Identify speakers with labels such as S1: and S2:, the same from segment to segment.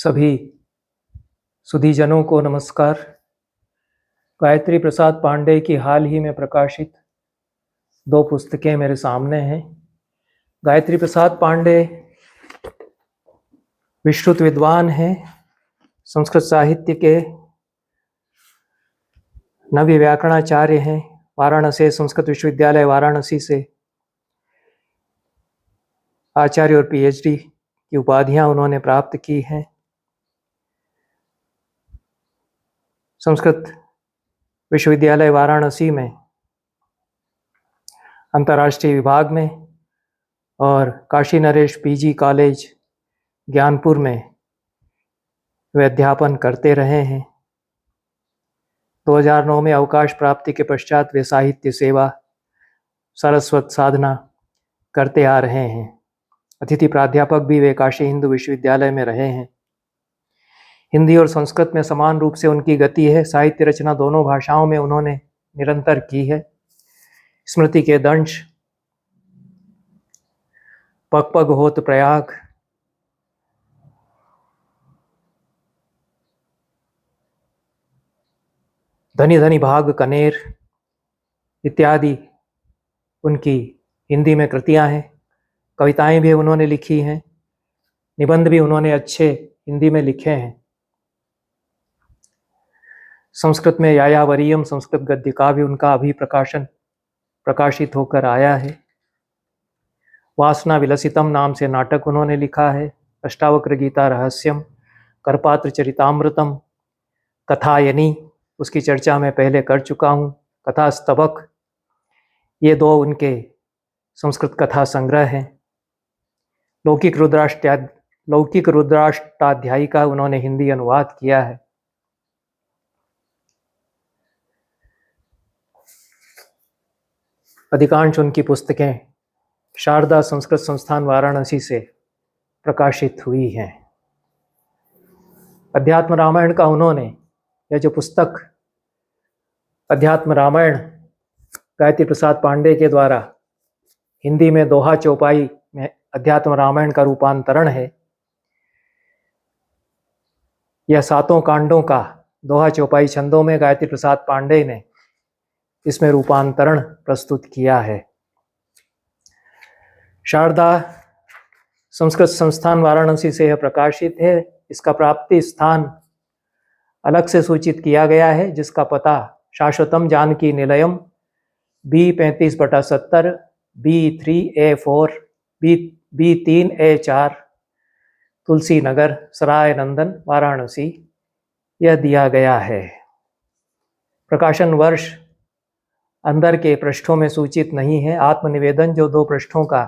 S1: सभी सुधीजनों को नमस्कार। गायत्री प्रसाद पांडे की हाल ही में प्रकाशित 2 पुस्तकें मेरे सामने हैं। गायत्री प्रसाद पांडे विश्रुत विद्वान हैं, संस्कृत साहित्य के नव्य व्याकरणाचार्य हैं। वाराणसी संस्कृत विश्वविद्यालय वाराणसी से आचार्य और पीएचडी की उपाधियां उन्होंने प्राप्त की हैं। संस्कृत विश्वविद्यालय वाराणसी में अंतर्राष्ट्रीय विभाग में और काशी नरेश पीजी कॉलेज ज्ञानपुर में वे अध्यापन करते रहे हैं। 2009 में अवकाश प्राप्ति के पश्चात वे साहित्य सेवा सारस्वत साधना करते आ रहे हैं। अतिथि प्राध्यापक भी वे काशी हिंदू विश्वविद्यालय में रहे हैं। हिंदी और संस्कृत में समान रूप से उनकी गति है। साहित्य रचना दोनों भाषाओं में उन्होंने निरंतर की है। स्मृति के दंश, पग पग होत प्रयाग, धनी धनी भाग कनेर इत्यादि उनकी हिंदी में कृतियां हैं। कविताएं भी उन्होंने लिखी हैं, निबंध भी उन्होंने अच्छे हिंदी में लिखे हैं। संस्कृत में यायावरीयम संस्कृत गद्य काव्य उनका अभी प्रकाशित होकर आया है। वासना विलसितम नाम से नाटक उन्होंने लिखा है। अष्टावक्र गीता रहस्यम, करपात्र चरितामृतम, कथायनी उसकी चर्चा मैं पहले कर चुका हूँ। कथा स्तबक, ये 2 उनके संस्कृत कथा संग्रह हैं। लौकिक रुद्राष्टाध्यायी का उन्होंने हिंदी अनुवाद किया है। अधिकांश उनकी पुस्तकें शारदा संस्कृत संस्थान वाराणसी से प्रकाशित हुई हैं। अध्यात्म रामायण का उन्होंने यह जो पुस्तक अध्यात्म रामायण गायत्री प्रसाद पांडे के द्वारा हिंदी में दोहा चौपाई में अध्यात्म रामायण का रूपांतरण है। यह 7 कांडों का दोहा चौपाई छंदों में गायत्री प्रसाद पांडे ने इसमें रूपांतरण प्रस्तुत किया है। शारदा संस्कृत संस्थान वाराणसी से यह प्रकाशित है। इसका प्राप्ति स्थान अलग से सूचित किया गया है, जिसका पता शाश्वतम Janaki Nilayam B35/70 B3A4 B3A4 Tulsi Nagar सराय नंदन वाराणसी यह दिया गया है। प्रकाशन वर्ष अंदर के पृष्ठों में सूचित नहीं है। आत्मनिवेदन जो 2 पृष्ठों का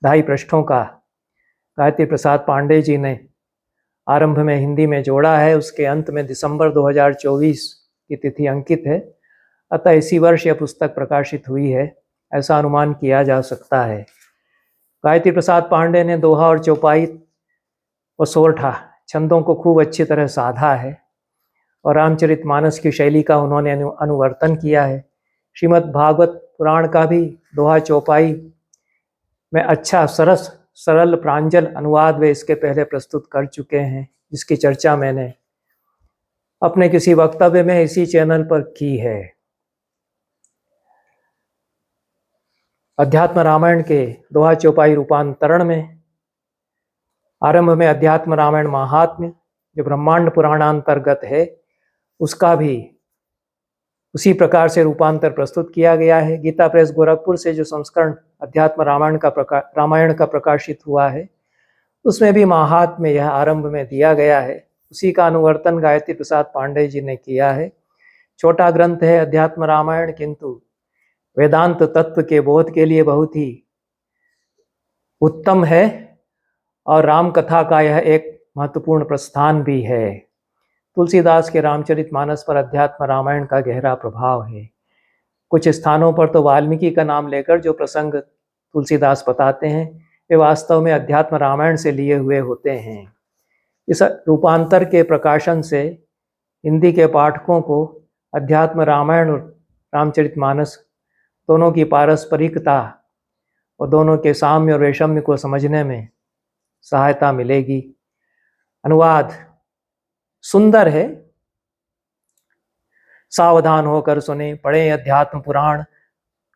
S1: 2.5 पृष्ठों का गायत्री प्रसाद पांडे जी ने आरंभ में हिंदी में जोड़ा है, उसके अंत में दिसंबर 2024 की तिथि अंकित है। अतः इसी वर्ष यह पुस्तक प्रकाशित हुई है, ऐसा अनुमान किया जा सकता है। गायत्री प्रसाद पांडे ने दोहा और चौपाई और सोरठा छंदों को खूब अच्छी तरह साधा है और रामचरितमानस की शैली का उन्होंने अनुवर्तन किया है। श्रीमद् भागवत पुराण का भी दोहा चौपाई में अच्छा सरल प्रांजल अनुवाद वे इसके पहले प्रस्तुत कर चुके हैं, जिसकी चर्चा मैंने अपने किसी वक्तव्य में इसी चैनल पर की है। अध्यात्म रामायण के दोहा चौपाई रूपांतरण में आरंभ में अध्यात्म रामायण महात्म्य जो ब्रह्मांड पुराणांतर्गत है, उसका भी उसी प्रकार से रूपांतर प्रस्तुत किया गया है। गीता प्रेस गोरखपुर से जो संस्करण अध्यात्म रामायण का प्रकाशित हुआ है, उसमें भी महात्म्य यह आरंभ में दिया गया है। उसी का अनुवर्तन गायत्री प्रसाद पांडे जी ने किया है। छोटा ग्रंथ है अध्यात्म रामायण, किंतु वेदांत तत्व के बोध के लिए बहुत ही उत्तम है और राम कथा का यह एक महत्वपूर्ण प्रस्थान भी है। तुलसीदास के रामचरितमानस पर अध्यात्म रामायण का गहरा प्रभाव है। कुछ स्थानों पर तो वाल्मीकि का नाम लेकर जो प्रसंग तुलसीदास बताते हैं, वे वास्तव में अध्यात्म रामायण से लिए हुए होते हैं। इस रूपांतर के प्रकाशन से हिंदी के पाठकों को अध्यात्म रामायण और रामचरितमानस दोनों की पारस्परिकता और दोनों के साम्य और वैषम्य को समझने में सहायता मिलेगी। अनुवाद सुंदर है। सावधान होकर सुने, पढ़े अध्यात्म पुराण,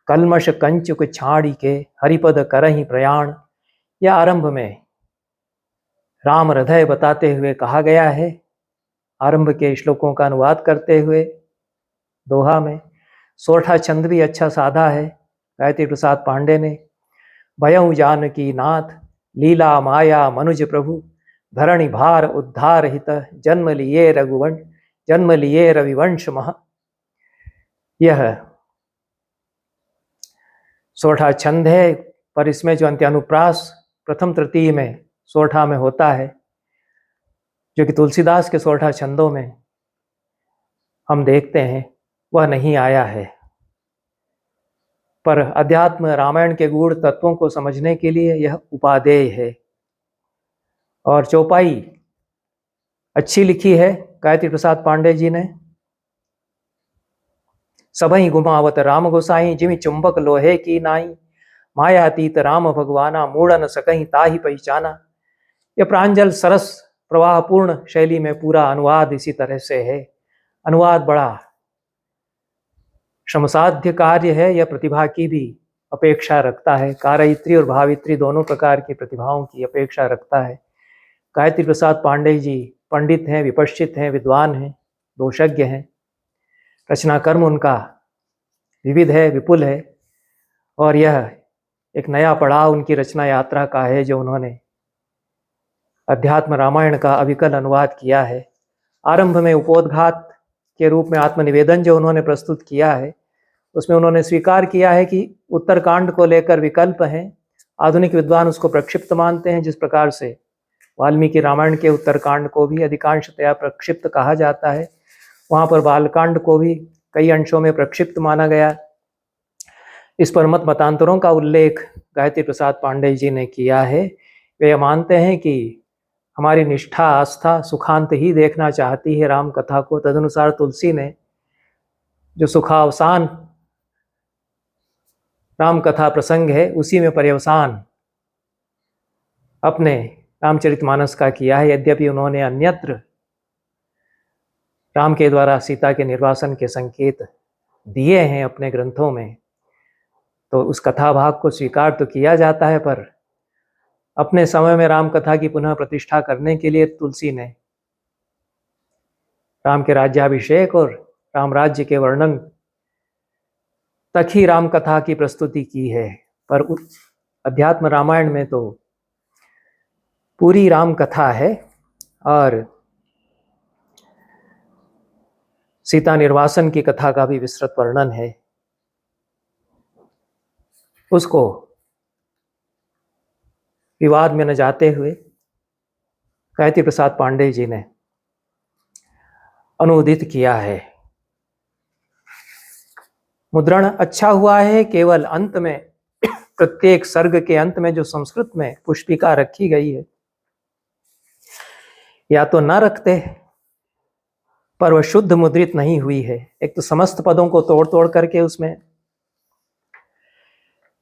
S1: कलमश कंचुक छाड़ी के, हरिपद करहि प्रयाण। यह आरंभ में राम हृदय बताते हुए कहा गया है। आरंभ के श्लोकों का अनुवाद करते हुए दोहा में सोरठा छंद भी अच्छा साधा है गायत्री प्रसाद पांडे ने। भयउ जानकी नाथ, लीला माया मनुज प्रभु, धरणि भार उद्धार हित, जन्म लिए रघुवंश, जन्म लिए रविवंश मह। यह सोरठा छंद है, पर इसमें जो अंत्यानुप्रास प्रथम तृतीय में सोरठा में होता है, जो कि तुलसीदास के सोरठा छंदों में हम देखते हैं, वह नहीं आया है। पर अध्यात्म रामायण के गूढ़ तत्वों को समझने के लिए यह उपादेय है। और चौपाई अच्छी लिखी है गायत्री प्रसाद पांडे जी ने। सबहि घुमावत राम गोसाई, जिमि चुंबक लोहे की नाई, मायातीत राम भगवाना, मूढ़न सकहि ताहि पहचाना। यह प्रांजल सरस प्रवाहपूर्ण शैली में पूरा अनुवाद इसी तरह से है। अनुवाद बड़ा श्रमसाध्य कार्य है, यह प्रतिभा की भी अपेक्षा रखता है। कारयित्री और भावित्री दोनों प्रकार की प्रतिभाओं की अपेक्षा रखता है। गायत्री प्रसाद पांडे जी पंडित हैं, विपश्चित हैं, विद्वान हैं, दोषज्ञ हैं। रचना कर्म उनका विविध है, विपुल है, और यह एक नया पड़ाव उनकी रचना यात्रा का है, जो उन्होंने अध्यात्म रामायण का अविकल अनुवाद किया है। आरंभ में उपोद्घात के रूप में आत्मनिवेदन जो उन्होंने प्रस्तुत किया है, उसमें उन्होंने स्वीकार किया है कि उत्तरकांड को लेकर विकल्प हैं। आधुनिक विद्वान उसको प्रक्षिप्त मानते हैं, जिस प्रकार से वाल्मीकि रामायण के उत्तरकांड को भी अधिकांशतया प्रक्षिप्त कहा जाता है, वहाँ पर बालकांड को भी कई अंशों में प्रक्षिप्त माना गया। इस पर मतांतरों का उल्लेख गायत्री प्रसाद पांडे जी ने किया है। वे मानते हैं कि हमारी निष्ठा आस्था सुखांत ही देखना चाहती है राम कथा को। तदनुसार तुलसी ने जो सुखावसान राम कथा प्रसंग है, उसी में पर्यवसान अपने रामचरितमानस का किया है। यद्यपि उन्होंने अन्यत्र राम के द्वारा सीता के निर्वासन के संकेत दिए हैं अपने ग्रंथों में, तो उस कथा भाग को स्वीकार तो किया जाता है, पर अपने समय में राम कथा की पुनः प्रतिष्ठा करने के लिए तुलसी ने राम के राज्याभिषेक और राम राज्य के वर्णन तक ही राम कथा की प्रस्तुति की है। पर अध्यात्म रामायण में तो पूरी राम कथा है, और सीता निर्वासन की कथा का भी विस्तृत वर्णन है। उसको विवाद में न जाते हुए गायत्री प्रसाद पांडे जी ने अनुदित किया है। मुद्रण अच्छा हुआ है, केवल अंत में प्रत्येक सर्ग के अंत में जो संस्कृत में पुष्पिका रखी गई है, या तो न रखते, पर वह शुद्ध मुद्रित नहीं हुई है। एक तो समस्त पदों को तोड़ तोड़ करके उसमें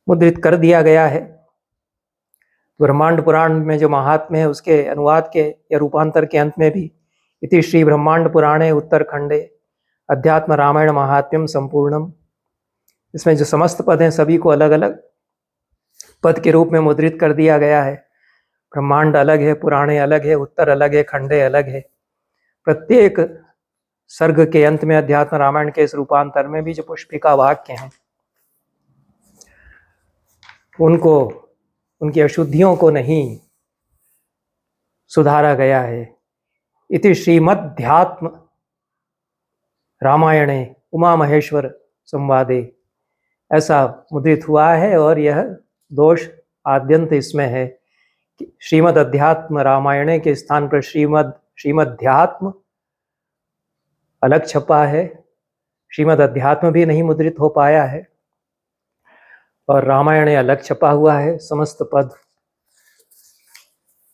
S1: मुद्रित कर दिया गया है। ब्रह्मांड पुराण में जो महात्म्य है, उसके अनुवाद के या रूपांतर के अंत में भी इति श्री ब्रह्मांड पुराणे उत्तरखंडे अध्यात्म रामायण महात्म्यम संपूर्णम, इसमें जो समस्त पद हैं सभी को अलग अलग पद के रूप में मुद्रित कर दिया गया है। ब्रह्मांड अलग है, पुराणे अलग है, उत्तर अलग है, खंडे अलग है। प्रत्येक सर्ग के अंत में अध्यात्म रामायण के इस रूपांतर में भी जो पुष्पिका वाक्य हैं, उनको, उनकी अशुद्धियों को नहीं सुधारा गया है। इति श्रीमद्ध्यात्म रामायणे उमा महेश्वर संवादे ऐसा मुद्रित हुआ है, और यह दोष आद्यंत इसमें है कि श्रीमद् अध्यात्म रामायणे के स्थान पर श्रीमद्ध्यात्म अलग छपा है। श्रीमद् अध्यात्म भी नहीं मुद्रित हो पाया है, और रामायण अलग छपा हुआ है। समस्त पद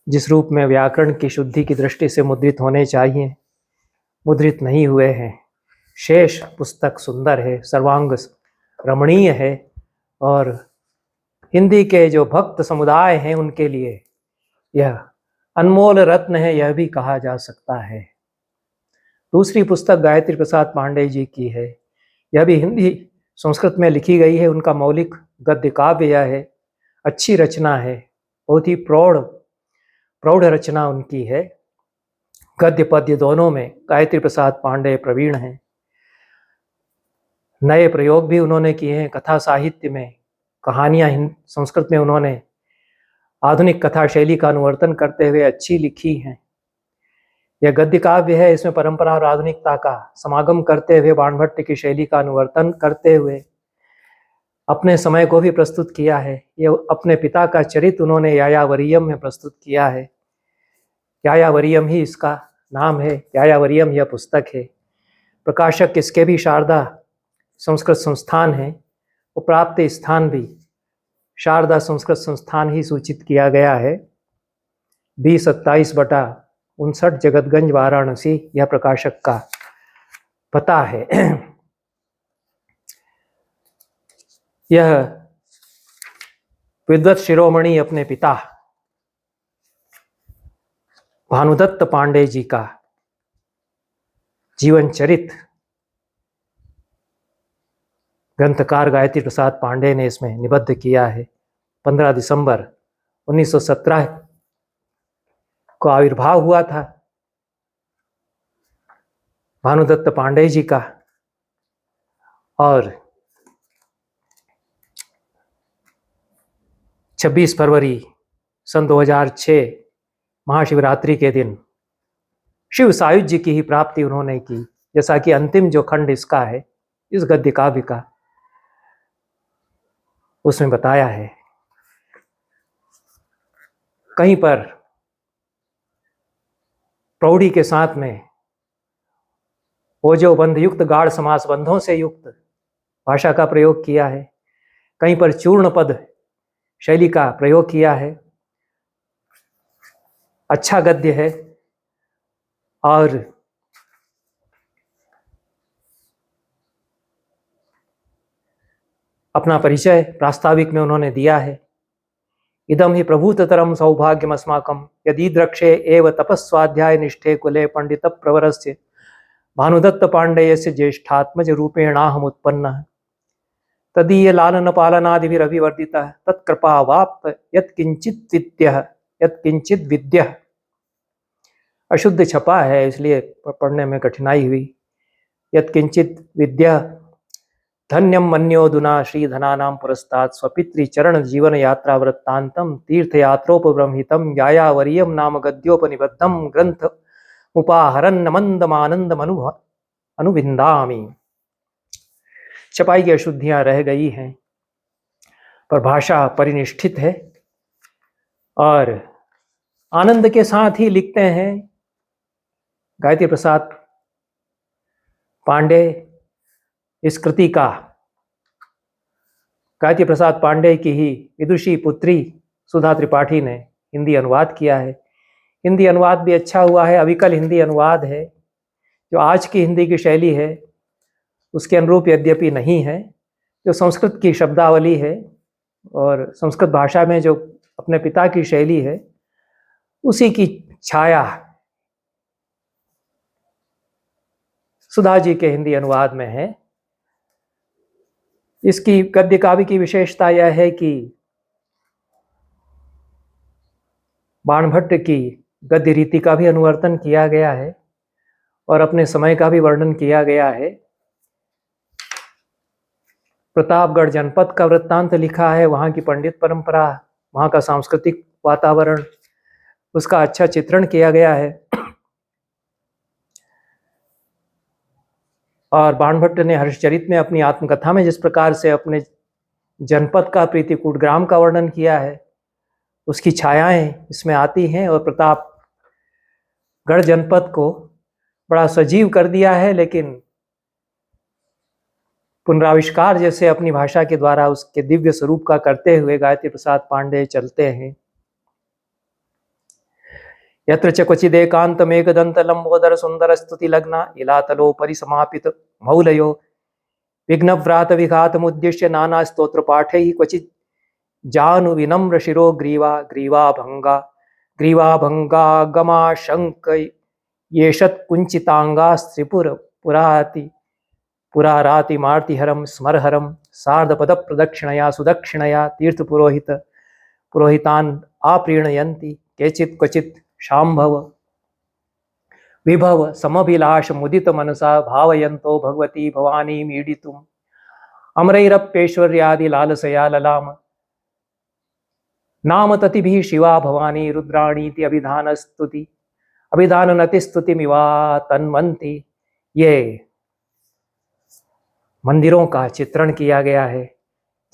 S1: जिस रूप में व्याकरण की शुद्धि की दृष्टि से मुद्रित होने चाहिए, मुद्रित नहीं हुए हैं। शेष पुस्तक सुंदर है, सर्वांग रमणीय है, और हिंदी के जो भक्त समुदाय हैं उनके लिए यह अनमोल रत्न है, यह भी कहा जा सकता है। दूसरी पुस्तक गायत्री प्रसाद पांडे जी की है। यह भी हिंदी संस्कृत में लिखी गई है। उनका मौलिक गद्य काव्य यह है। अच्छी रचना है, बहुत ही प्रौढ़ रचना उनकी है। गद्य पद्य दोनों में गायत्री प्रसाद पांडे प्रवीण हैं। नए प्रयोग भी उन्होंने किए हैं। कथा साहित्य में कहानियाँ संस्कृत में उन्होंने आधुनिक कथा शैली का अनुवर्तन करते हुए अच्छी लिखी हैं। यह गद्य काव्य है, इसमें परंपरा और आधुनिकता का समागम करते हुए बाणभट्ट की शैली का अनुवर्तन करते हुए अपने समय को भी प्रस्तुत किया है। ये अपने पिता का चरित्र उन्होंने यायावरियम में प्रस्तुत किया है। यायावरियम ही इसका नाम है। यायावरियम यह पुस्तक है। प्रकाशक इसके भी शारदा संस्कृत संस्थान है। प्राप्त स्थान भी शारदा संस्कृत संस्थान ही सूचित किया गया है। 2027/59 जगतगंज वाराणसी यह प्रकाशक का पता है। यह विद्वत शिरोमणि अपने पिता भानुदत्त पांडे जी का जीवन चरित्र ग्रंथकार गायत्री प्रसाद पांडे ने इसमें निबद्ध किया है। 15 दिसंबर 1917 को आविर्भाव हुआ था भानुदत्त पांडे जी का, और 26 फरवरी सन 2006 महाशिवरात्रि के दिन शिव सायुज्य की ही प्राप्ति उन्होंने की। जैसा कि अंतिम जो खंड इसका है, इस गद्य काव्य का, उसमें बताया है। कहीं पर प्रौढ़ी के साथ में ओजो बंध युक्त गाढ़ समास बंधों से युक्त भाषा का प्रयोग किया है। कहीं पर चूर्ण पद शैली का प्रयोग किया है। अच्छा गद्य है। और अपना परिचय प्रास्ताविक में उन्होंने दिया है। इदम ही प्रभूततरम सौभाग्यमस्माकं यदीद्रक्षे एव तपस्वाध्याय निष्ठे कुले पंडित प्रवरस्य भानुदत्त पांडेयस्य ज्येष्ठात्मज रूपेणाहमुत्पन्नः तदीय लालन पालनादिभिरभिवर्धितः तत्कृपावाप्त यत्किंचित विद्यः। अशुद्ध छपा है, इसलिए पढ़ने में कठिनाई हुई। यत्किंचित विद्या धन्यम मन्योदुना श्रीधनानां पुरस्तात् स्वपितृ चरण जीवन यात्रा वृत्तांतम तीर्थयात्रोपब्रह्मितम यायावरियम नाम गद्योपनिबद्धम ग्रंथ उपाहरन्न मंदमानंदम अनुविंदामि। छपाई की अशुद्धियां रह गई हैं, पर भाषा परिनिष्ठित है और आनंद के साथ ही लिखते हैं गायत्री प्रसाद पांडे। इस कृति का गायत्री प्रसाद पांडे की ही विदुषी पुत्री सुधा त्रिपाठी ने हिंदी अनुवाद किया है। हिंदी अनुवाद भी अच्छा हुआ है। अविकल हिंदी अनुवाद है। जो आज की हिंदी की शैली है उसके अनुरूप यद्यपि नहीं है। जो संस्कृत की शब्दावली है और संस्कृत भाषा में जो अपने पिता की शैली है, उसी की छाया सुधा जी के हिंदी अनुवाद में है। इसकी गद्य काव्य की विशेषता यह है कि बाणभट्ट की गद्य रीति का भी अनुवर्तन किया गया है और अपने समय का भी वर्णन किया गया है। प्रतापगढ़ जनपद का वृत्तांत लिखा है, वहाँ की पंडित परंपरा, वहाँ का सांस्कृतिक वातावरण, उसका अच्छा चित्रण किया गया है। और बाणभट्ट ने हर्षचरित में अपनी आत्मकथा में जिस प्रकार से अपने जनपद का प्रीतिकूट ग्राम का वर्णन किया है, उसकी छायाएं इसमें आती हैं और प्रतापगढ़ जनपद को बड़ा सजीव कर दिया है। लेकिन पुनराविष्कार जैसे अपनी भाषा के द्वारा उसके दिव्य स्वरूप का करते हुए गायत्री प्रसाद पांडे चलते हैं। यत्र च क्वचिदेकान्तमेकदन्त लंबोदर सुंदर स्तुति लग्ना इलातलोपरि समापित मौलयो विघ्नव्रात विघातमुद्दिश्य नाना स्तोत्र पाठैः क्वचित् जानु विनम्र शिरो ग्रीवा ग्रीवा भंगा ग्रीवाभंगागमाशंक येषत् कुंचितांगास्त्रिपुर पुराति पुराराति मार्तिहरम स्मरहरम सार्धपद प्रदक्षिणया सुदक्षिणया तीर्थपुरोहित पुरोहितान् आप्रीणयन्ति केचित् क्वचित् शाम्भव विभव समभिलाष मुदित मनसा भावयन्तो भगवती भवानी मीडितुम् अमरैरप्यैश्वर्यादि लालसया ललाम नाम ततिभिः शिवा भवानी रुद्राणीति अभिधानस्तुति अभिधाननतिस्तुतिमिवा तन्वन्ति। ये मंदिरों का चित्रण किया गया है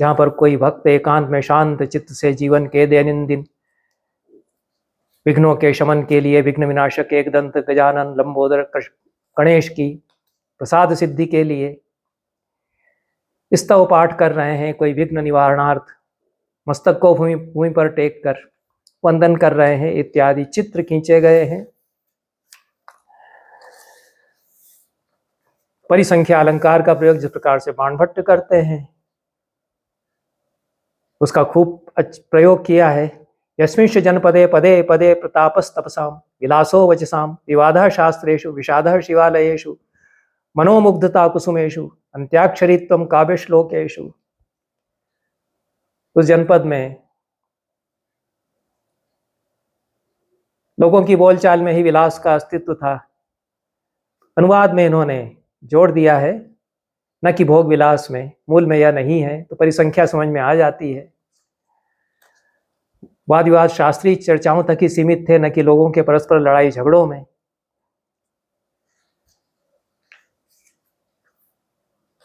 S1: जहाँ पर कोई भक्त एकांत में शांत चित्त से जीवन के दैनंदिन विघ्नों के शमन के लिए विघ्न विनाशक एकदंत गजानन लंबोदर गणेश की प्रसाद सिद्धि के लिए स्तव पाठ कर रहे हैं, कोई विघ्न निवारणार्थ मस्तक को भूमि पर टेक कर वंदन कर रहे हैं इत्यादि चित्र खींचे गए हैं। परिसंख्या अलंकार का प्रयोग जिस प्रकार से बाणभट्ट करते हैं उसका खूब प्रयोग किया है। यस्मिंश जनपदे पदे पदे प्रतापस्तपसां विलासो वचसां विवादः शास्त्रेषु विषादः शिवालयेषु मनोमुग्धता कुसुमेषु अंत्याक्षरीत्वं काव्यश्लोकेषु। उस जनपद में लोगों की बोलचाल में ही विलास का अस्तित्व था। अनुवाद में इन्होंने जोड़ दिया है, न कि भोग विलास में, मूल में यह नहीं है, तो परिसंख्या समझ में आ जाती है। वाद विवाद शास्त्रीय चर्चाओं तक ही सीमित थे, न कि लोगों के परस्पर लड़ाई झगड़ों में।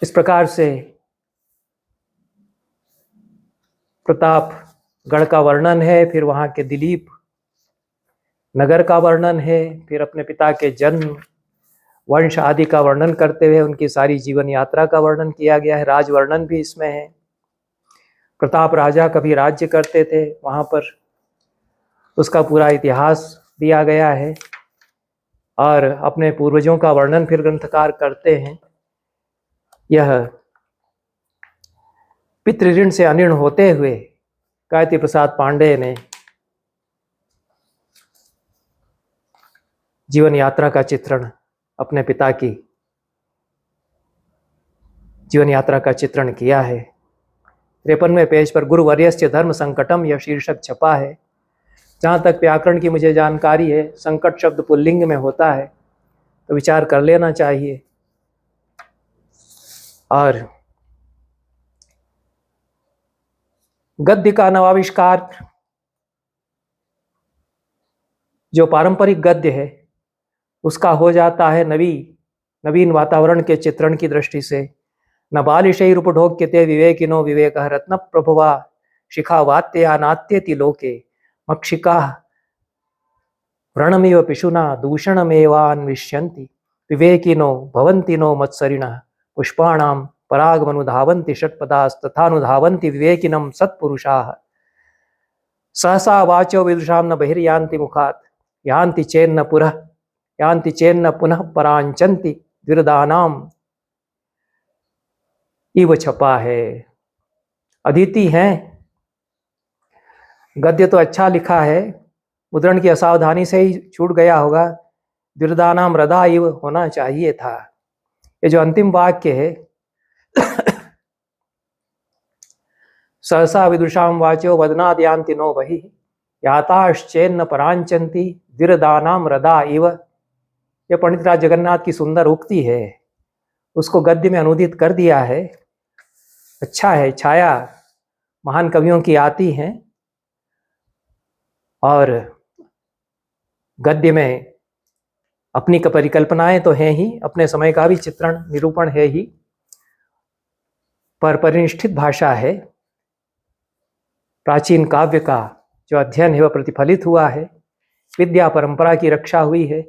S1: इस प्रकार से प्रतापगढ़ का वर्णन है, फिर वहां के दिलीप नगर का वर्णन है, फिर अपने पिता के जन्म वंश आदि का वर्णन करते हुए उनकी सारी जीवन यात्रा का वर्णन किया गया है। राज वर्णन भी इसमें है। प्रताप राजा कभी राज्य करते थे, वहां पर उसका पूरा इतिहास दिया गया है और अपने पूर्वजों का वर्णन फिर ग्रंथकार करते हैं। यह पितृऋण से अनिर्ण होते हुए गायत्री प्रसाद पांडे ने जीवन यात्रा का चित्रण, अपने पिता की जीवन यात्रा का चित्रण किया है। 53वें पेज पर गुरुवर्यस्य धर्म संकटम यह शीर्षक छपा है। जहाँ तक व्याकरण की मुझे जानकारी है, संकट शब्द पुल्लिंग में होता है, तो विचार कर लेना चाहिए। और गद्य का नवाविष्कार, जो पारंपरिक गद्य है उसका हो जाता है नवीन वातावरण के चित्रण की दृष्टि से। न बालिशैरुपढोक्यते विवेकिनो विवेकः रत्न प्रभुवा शिखा वात्या नात्यति लोके मक्षिका व्रणमिव पिशुना दूषणमेवान्विष्यन्ति विवेकिनो भवन्तिनो मत्सरिणः पुष्पाणां परागमनुधावन्ति षट्पदास्तथानुधावन्ति विवेकिनं सत्पुरुषाः सहसा वाचो विदुषां न बहिर्यान्ति मुखात् यान्ति चेन्न पुनः परांचन्ति द्विरदानाम। इव छपा है। अदिति हैं। गद्य तो अच्छा लिखा है, मुद्रण की असावधानी से ही छूट गया होगा। द्विरदानाम रदा इव होना चाहिए था। ये जो अंतिम वाक्य है सहसा विदुषाम वाचो वदनाद्यान्ति नो बहि याताश्चेन्न परांचन्ति द्विरदानाम रदा इव। यह पंडित राज जगन्नाथ की सुंदर उक्ति है, उसको गद्य में अनुदित कर दिया है। अच्छा है, छाया महान कवियों की आती हैं और गद्य में अपनी परिकल्पनाएं तो हैं ही, अपने समय का भी चित्रण निरूपण है ही, पर परिनिष्ठित भाषा है। प्राचीन काव्य का जो अध्ययन है वह प्रतिफलित हुआ है। विद्या परंपरा की रक्षा हुई है।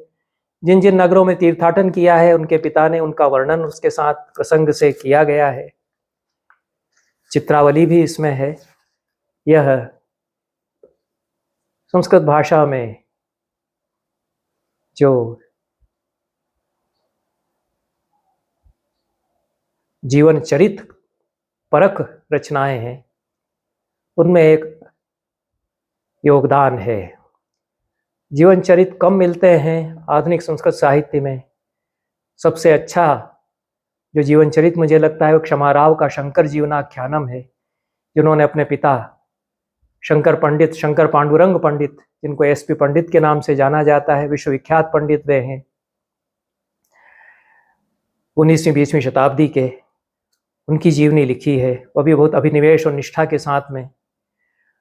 S1: जिन जिन नगरों में तीर्थाटन किया है उनके पिता ने, उनका वर्णन उसके साथ प्रसंग से किया गया है। चित्रावली भी इसमें है। यह संस्कृत भाषा में जो जीवन चरित परक रचनाएं हैं उनमें एक योगदान है। जीवन चरित कम मिलते हैं आधुनिक संस्कृत साहित्य में। सबसे अच्छा जो जीवन चरित मुझे लगता है वो क्षमाराव का शंकर जीवनाख्यानम है, जिन्होंने अपने पिता शंकर पंडित, शंकर पांडुरंग पंडित, जिनको एसपी पंडित के नाम से जाना जाता है, विश्वविख्यात पंडित वे हैं, 19वीं-20वीं शताब्दी के, उनकी जीवनी लिखी है। वह भी बहुत अभिनिवेश और निष्ठा के साथ में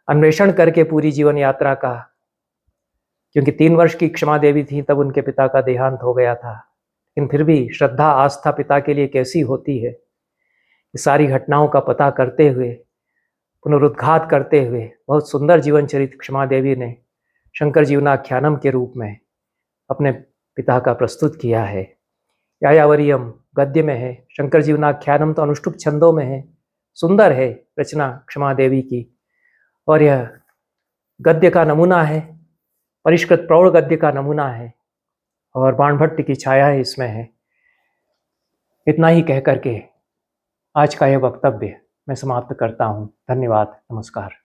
S1: अन्वेषण करके पूरी जीवन यात्रा का, क्योंकि 3 वर्ष की क्षमा देवी थी तब उनके पिता का देहांत हो गया था, लेकिन फिर भी श्रद्धा आस्था पिता के लिए कैसी होती है, इस सारी घटनाओं का पता करते हुए, पुनरुद्घात करते हुए बहुत सुंदर जीवन चरित क्षमा देवी ने शंकर जीवनाख्यानम के रूप में अपने पिता का प्रस्तुत किया है। यायावरियम गद्य में है, शंकर जीवनाख्यानम तो अनुष्टुप छंदों में है। सुंदर है रचना क्षमा देवी की, और यह गद्य का नमूना है, परिष्कृत प्रौढ़ गद्य का नमूना है, और बाणभट्ट की छाया है इसमें है। इतना ही कह करके आज का यह वक्तव्य मैं समाप्त करता हूँ। धन्यवाद, नमस्कार।